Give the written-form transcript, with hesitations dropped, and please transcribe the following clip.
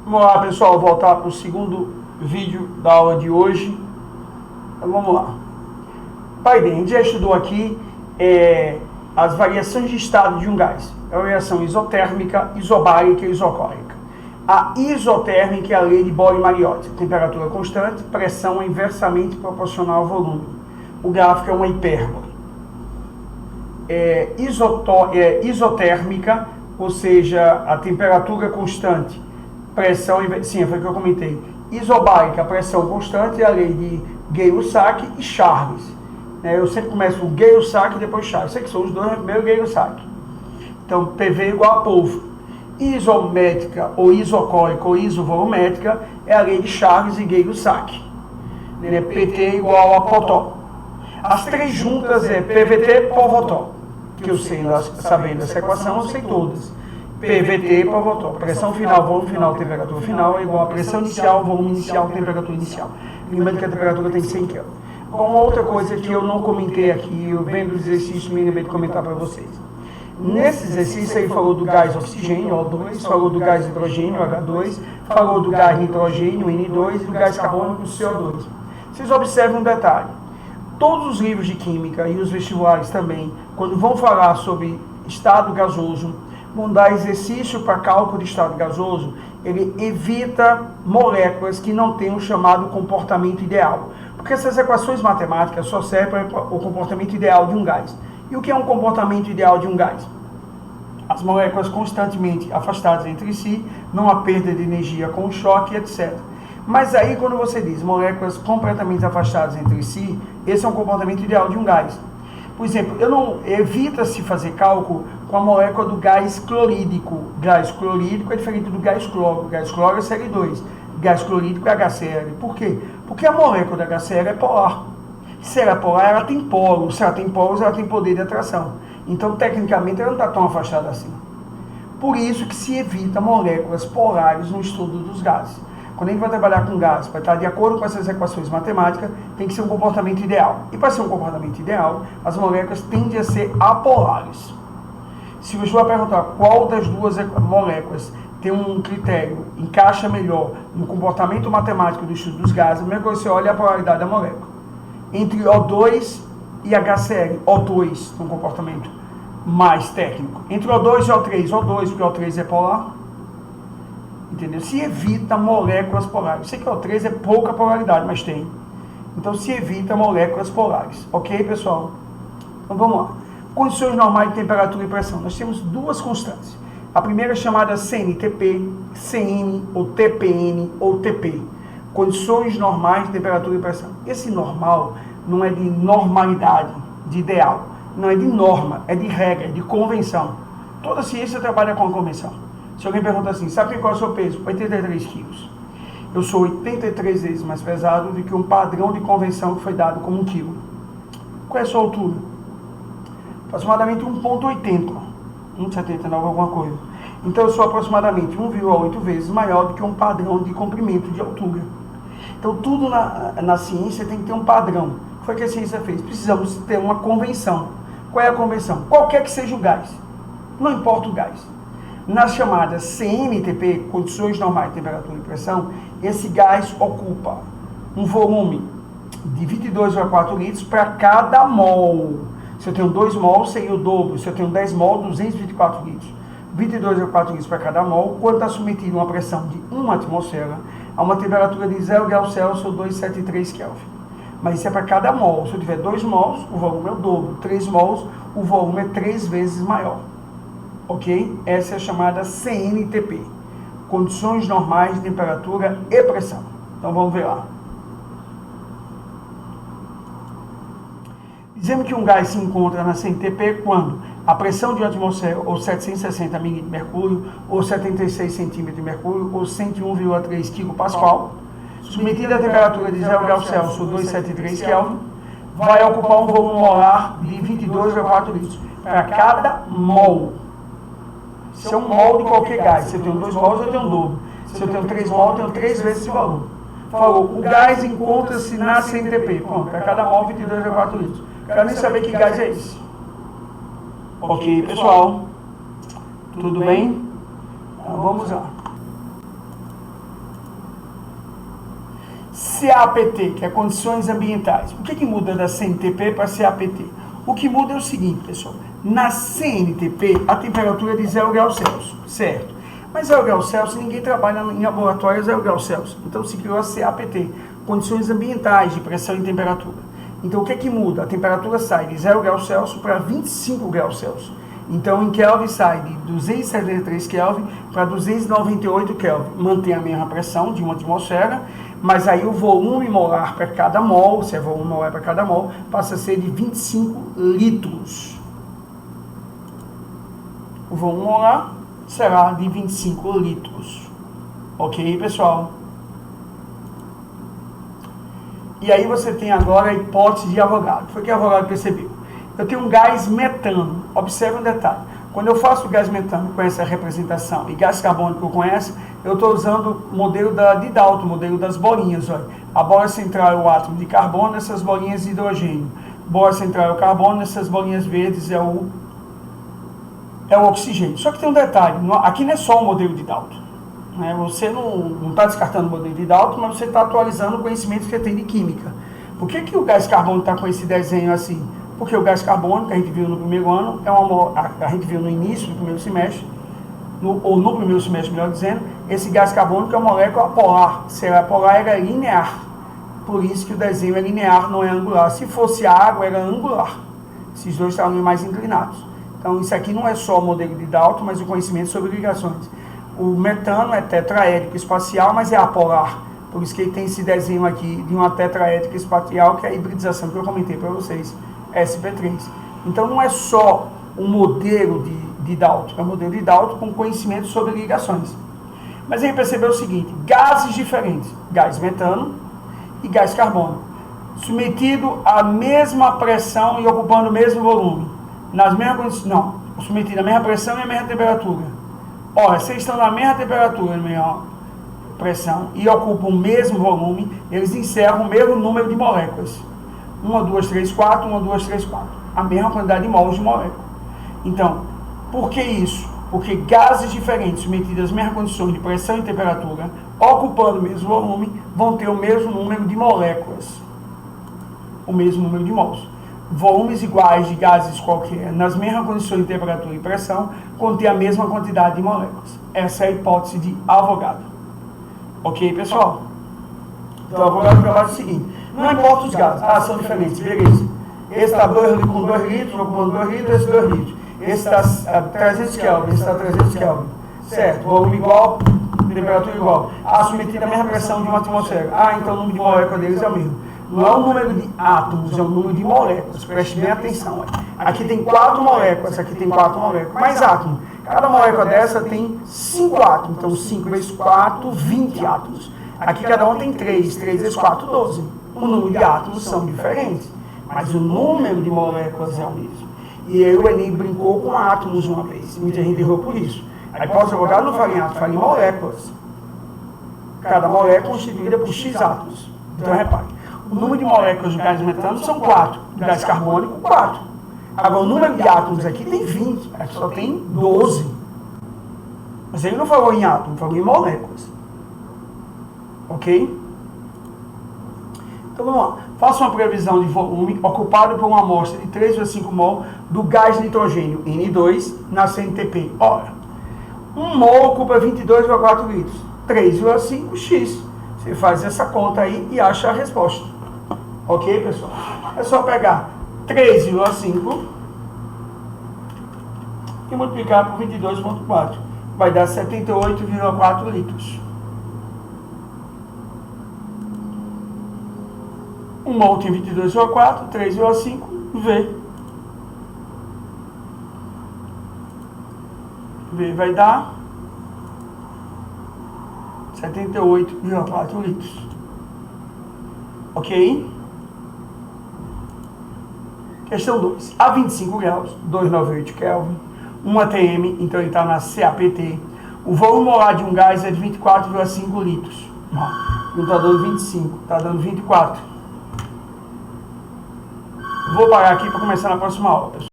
Vamos lá, pessoal, voltar para o segundo vídeo da aula de hoje. Então, vamos lá. Bem, a gente já estudou aqui as variações de estado de um gás. É a variação isotérmica, isobárica e isocórica. A isotérmica é a lei de Bohr-Mariotti. Temperatura constante, pressão é inversamente proporcional ao volume. O gráfico é uma hipérbole. Isotérmica, ou seja, a temperatura constante, pressão, sim, foi o que eu comentei. Isobárica, pressão constante, é a lei de Gay-Lussac e Charles. Eu sempre começo o Gay-Lussac e depois Charles. Eu sei que são os dois, mas primeiro Gay-Lussac. Então, PV igual a polvo. Isométrica, ou isocórica, ou isovolumétrica, é a lei de Charles e Gay-Lussac. PT igual a Potó. As três juntas é PVT por Potó. Que eu sei, sabendo essa equação, eu sei todas. PVT por Potó. Pressão final, volume final, temperatura final é igual a pressão inicial, volume inicial, temperatura inicial. Lembrando que a temperatura tem 100 Kelvin. Bom, outra coisa que eu não comentei aqui, eu vendo o exercício, me lembrei de comentar para vocês. Nesse exercício aí falou do gás oxigênio, O2, falou do gás hidrogênio, H2, falou do gás nitrogênio, N2, e do gás carbônico, CO2. Vocês observem um detalhe. Todos os livros de química e os vestibulares também, quando vão falar sobre estado gasoso, vão dar exercício para cálculo de estado gasoso, ele evita moléculas que não têm o chamado comportamento ideal. Porque essas equações matemáticas só servem para o comportamento ideal de um gás. E o que é um comportamento ideal de um gás? As moléculas constantemente afastadas entre si, não há perda de energia com o choque, etc. Mas aí, quando você diz moléculas completamente afastadas entre si, esse é um comportamento ideal de um gás. Por exemplo, evita-se fazer cálculo com a molécula do gás clorídrico. Gás clorídrico é diferente do gás cloro. Gás cloro é Cl2. Gás clorídrico é HCl. Por quê? Porque a molécula da HCl é polar. Se ela é polar, ela tem polos. Se ela tem polos, ela tem poder de atração. Então, tecnicamente, ela não está tão afastada assim. Por isso que se evita moléculas polares no estudo dos gases. Quando a gente vai trabalhar com gás, para estar de acordo com essas equações matemáticas, tem que ser um comportamento ideal. E para ser um comportamento ideal, as moléculas tendem a ser apolares. Se você vai perguntar qual das duas moléculas tem um critério, encaixa melhor no comportamento matemático do estudo dos gases, a primeira coisa que você olha é a polaridade da molécula. Entre O2 e HCl, O2 tem um comportamento mais técnico. Entre O2 e O3, O2, porque O3 é polar. Entendeu? Se evita moléculas polares. Eu sei que O3 é pouca polaridade, mas tem. Então se evita moléculas polares. Ok, pessoal? Então vamos lá. Condições normais de temperatura e pressão. Nós temos duas constantes. A primeira é chamada CNTP, CN, ou TPN, ou TP. Condições normais de temperatura e pressão. Esse normal não é de normalidade, de ideal. Não é de norma, é de regra, é de convenção. Toda ciência trabalha com a convenção. Se alguém pergunta assim, sabe qual é o seu peso? 83 quilos. Eu sou 83 vezes mais pesado do que um padrão de convenção que foi dado como 1 quilo. Qual é a sua altura? Aproximadamente 1,80. 1,79 alguma coisa. Então eu sou aproximadamente 1,8 vezes maior do que um padrão de comprimento de altura. Então tudo na ciência tem que ter um padrão. O que foi que a ciência fez? Precisamos ter uma convenção. Qual é a convenção? Qualquer que seja o gás. Não importa o gás. Nas chamadas CNTP, condições normais de temperatura e pressão, esse gás ocupa um volume de 22,4 litros para cada mol. Se eu tenho 2 mols, seria o dobro. Se eu tenho 10 mols, 224 litros. 22,4 litros para cada mol, quando está submetido a uma pressão de 1 atmosfera, a uma temperatura de 0 graus Celsius ou 273 Kelvin. Mas isso é para cada mol. Se eu tiver 2 mols, o volume é o dobro. 3 mols, o volume é 3 vezes maior. Ok? Essa é a chamada CNTP. Condições normais de temperatura e pressão. Então vamos ver lá. Dizemos que um gás se encontra na CNTP quando a pressão de uma atmosfera, ou 760 mg de mercúrio, ou 76 centímetros de mercúrio, ou 101,3 kPa, submetida a temperatura de 0 graus Celsius ou 273 Kelvin, vai ocupar um volume molar de 22,4 litros para cada mol. Se é um mol de qualquer gás, se eu tenho 2 mols, eu tenho um dobro. Se eu tenho 3 mols, eu tenho 3 vezes esse valor. Falou, o gás encontra-se na CNTP. Pronto, para cada mol, 22,4 litros. Quero nem saber que gás é esse. Ok, pessoal? Tudo bem? Então, vamos lá. CAPT, que é condições ambientais. O que muda da CNTP para CAPT? O que muda é o seguinte, pessoal. Na CNTP, a temperatura é de 0 graus Celsius, certo? Mas 0 graus Celsius, ninguém trabalha em laboratório a 0 graus Celsius. Então se criou a CAPT, condições ambientais de pressão e temperatura. Então o que muda? A temperatura sai de 0 graus Celsius para 25 graus Celsius. Então em Kelvin sai de 273 Kelvin para 298 Kelvin. Mantém a mesma pressão de uma atmosfera, mas aí o volume molar para cada mol, se é volume molar para cada mol, passa a ser de 25 litros. O volume molar será de 25 litros. Ok, pessoal? E aí você tem agora a hipótese de Avogadro. Foi o que Avogadro percebeu. Eu tenho um gás metano. Observe um detalhe. Quando eu faço o gás metano com essa representação e gás carbônico com essa, eu estou usando o modelo de Dalton, o modelo das bolinhas. Olha. A bola central é o átomo de carbono, essas bolinhas de hidrogênio. Bola central é o carbono, essas bolinhas verdes é o oxigênio. Só que tem um detalhe. Aqui não é só o modelo de Dalton. Né? Você não está descartando o modelo de Dalton, mas você está atualizando o conhecimento que você tem de química. Por que o gás carbônico está com esse desenho assim? Porque o gás carbônico, que a gente viu no primeiro ano, a gente viu no início do primeiro semestre, ou no primeiro semestre, melhor dizendo, esse gás carbônico é uma molécula polar. Se ela é polar, era linear. Por isso que o desenho é linear, não é angular. Se fosse água, era angular. Esses dois estavam mais inclinados. Então, isso aqui não é só o modelo de Dalton, mas o conhecimento sobre ligações. O metano é tetraédrico espacial, mas é apolar. Por isso que ele tem esse desenho aqui de uma tetraédrica espacial, que é a hibridização que eu comentei para vocês, sp3. Então, não é só um modelo de Dalton, é um modelo de Dalton com conhecimento sobre ligações. Mas aí percebeu o seguinte, gases diferentes, gás metano e gás carbono, submetido à mesma pressão e ocupando o mesmo volume. Nas mesmas condições, não, submetido à mesma pressão e à mesma temperatura. Ora, se eles estão na mesma temperatura, na mesma pressão e ocupam o mesmo volume, eles encerram o mesmo número de moléculas. 1, 2, 3, 4, 1, 2, 3, 4. A mesma quantidade de mols de molécula. Então, por que isso? Porque gases diferentes, submetidos às mesmas condições de pressão e temperatura, ocupando o mesmo volume, vão ter o mesmo número de moléculas. O mesmo número de mols. Volumes iguais de gases qualquer, nas mesmas condições de temperatura e pressão, contém a mesma quantidade de moléculas. Essa é a hipótese de Avogadro. Ok, pessoal? Então, Avogadro trabalha o seguinte. Não importa os gases, são diferentes, beleza. Esse está com 2 litros, ocupando 2 litros, esse 2 litros. Esse está a 300 Kelvin, esse está a 300 Kelvin. Certo, volume igual, temperatura igual. Submetido à mesma pressão de uma atmosfera. Então o número de moléculas deles é o mesmo. Não é o número de átomos, é o número de moléculas. Preste bem atenção. Aqui tem 4 moléculas, aqui tem 4 moléculas. Mais átomos. Cada molécula dessa tem 5 átomos. Então 5 vezes 4, 20 átomos. Aqui cada um tem 3. 3 vezes 4, 12. O número de átomos são diferentes, mas o número de moléculas é o mesmo. E aí o Enem brincou com átomos uma vez. Muita gente errou por isso. A hipótese de Avogadro não fala em átomos, fala em moléculas. Cada molécula é constituída por X átomos. Então repare, o número de moléculas do gás metano são 4, do gás carbônico 4. Agora o número de átomos aqui tem 20, aqui só tem 12. Mas ele não falou em átomos, falou em moléculas. Ok? Então vamos lá. Faça uma previsão de volume ocupado por uma amostra de 3,5 mol do gás nitrogênio N2 na CNTP. Ora, 1 mol ocupa 22,4 litros. 3,5 x. Você faz essa conta aí e acha a resposta. Ok, pessoal? É só pegar 3,5 e multiplicar por 22,4. Vai dar 78,4 litros. 1 mol tem 22,4, 3,5, V. V vai dar 78,4 litros. Ok? Questão 2. A 25 graus, 298 Kelvin, 1 atm, então ele está na CAPT. O volume molar de um gás é de 24,5 litros. Não está dando 25, está dando 24. Vou parar aqui para começar na próxima aula, pessoal.